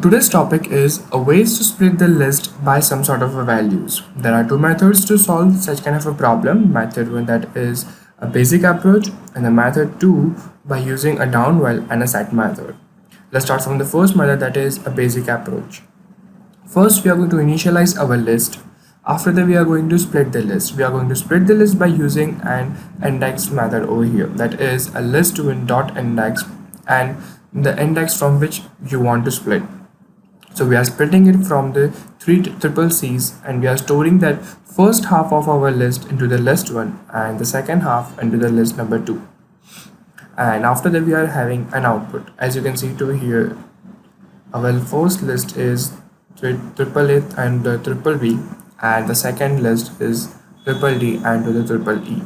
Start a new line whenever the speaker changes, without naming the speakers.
Today's topic is a ways to split the list by some sort of a values. There are two methods to solve such kind of a problem. Method one, that is a basic approach, and the method two by using a down while and a set method. Let's start from the first method, that is a basic approach. First, we are going to initialize our list. After that, we are going to split the list. We are going to split the list by using an index method over here. That is a list with dot index and the index from which you want to split. So we are splitting it from the three triple C's, and we are storing that first half of our list into the list one and the second half into the list number two. And after that, we are having an output. As you can see to here, our first list is triple A and the triple B, and the second list is triple D and to the triple E.